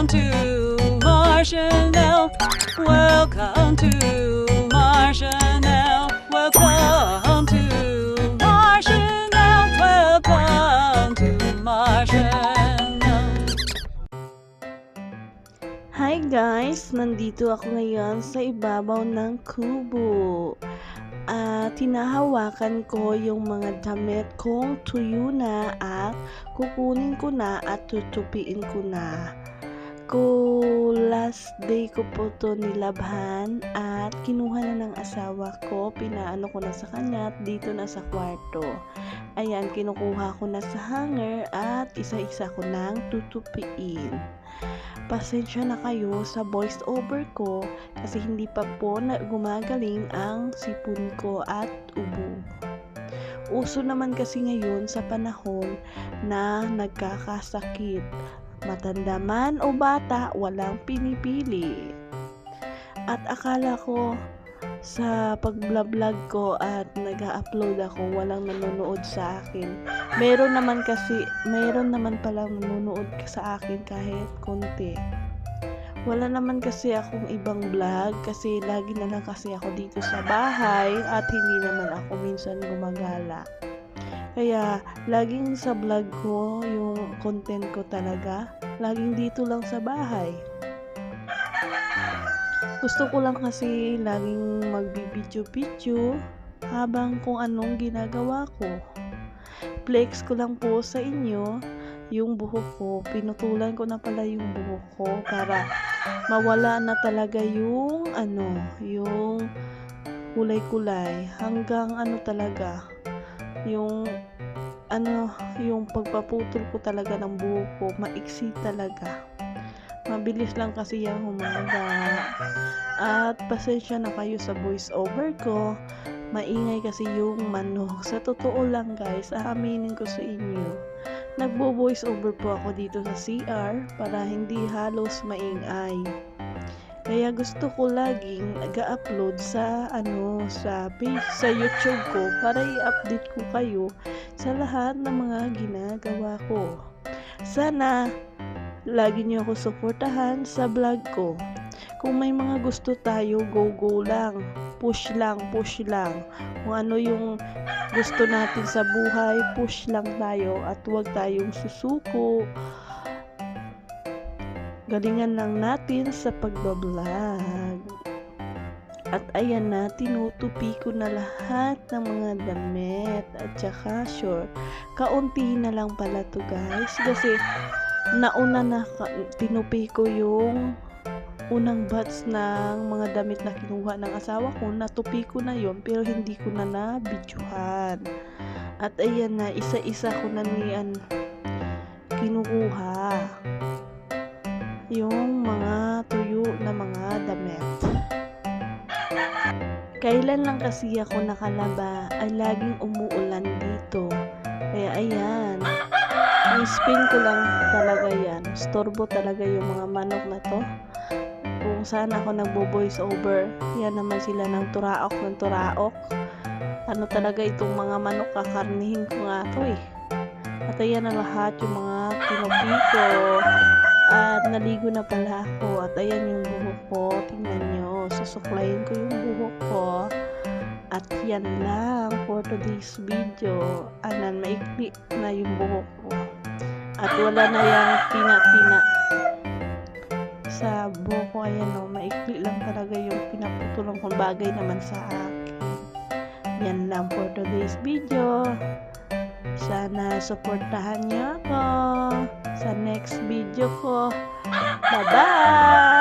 Welcome to Marshall. Welcome to Marshall. Welcome to Marshall. Welcome to Marshall. Hi guys! Nandito ako ngayon sa ibabaw ng kubo. Tinahawakan ko yung mga damit kong tuyo na at kukunin ko na at tutupiin ko na. Last day ko po to nilabhan at kinuha na ng asawa ko, pinaano ko na sa kanya at dito na sa kwarto. Ayan, kinukuha ko na sa hanger at isa-isa ko nang tutupiin. Pasensya na kayo sa voice over ko kasi hindi pa po gumagaling ang sipon ko at ubo. Uso naman kasi ngayon sa panahon na nagkakasakit. Matanda man o bata, walang pinipili. At akala ko sa pag-vlog ko at nag-upload ako, walang nanonood sa akin. Meron naman palang nanonood sa akin kahit konti. Wala naman kasi akong ibang vlog kasi lagi na lang kasi ako dito sa bahay at hindi naman ako minsan gumagala. Kaya laging sa vlog ko yung content ko talaga, laging dito lang sa bahay. Gusto ko lang kasi laging magbibidyo-video habang kung anong ginagawa ko. Flex ko lang po sa inyo yung buhok ko. Pinutulan ko na pala yung buhok ko para mawala na talaga yung yung kulay-kulay hanggang talaga yung yung pagpaputol ko talaga ng buhok ko, maiksi talaga. Mabilis lang kasi yung humaba. At pasensya na kayo sa voice over ko. Maingay kasi yung manok. Sa totoo lang guys, aaminin ko sa inyo. Nagbo-voice over po ako dito sa CR para hindi halos maingay. Kaya gusto ko laging nag-upload sa page sa YouTube ko para i-update ko kayo sa lahat ng mga ginagawa ko. Sana lagi niyo ako suportahan sa vlog ko. Kung may mga gusto tayo, go lang. Push lang. Kung ano yung gusto natin sa buhay, push lang tayo at huwag tayong susuko. Galingan lang natin sa pagbablog. At ayan na, tinutupi ko na lahat ng mga damit at saka short. Kaunti na lang pala to guys kasi nauna na tinupi ko yung unang batch ng mga damit na kinuha ng asawa ko. Natupi ko na yon pero hindi ko na na-videohan. At ayan na, isa-isa ko na kinukuha yung mga tuyo na mga damit. Kailan lang kasi ako nakalaba ay laging umuulan dito. Kaya ayan, i-spin ko lang talaga yan. Storbo talaga yung mga manok na to. Kung saan ako nagbo-voice over, yan naman sila ng turaok. Ano talaga itong mga manok, kakarnihin ko nga to eh. At ayan na lahat yung mga tinupi ko. At naligo na pala ako. At ayan yung buhok ko. Tingnan nyo. Susuklayin ko yung buhok ko. At yan lang for today's video. Maikli na yung buhok ko. At wala na yung tina-tina sa buhok ko. Ayan maikli lang talaga yung pinaputulong kong bagay naman sa akin. Yan lang for today's video. Sana suportahan niyo ako sa next video ko. Bye-bye!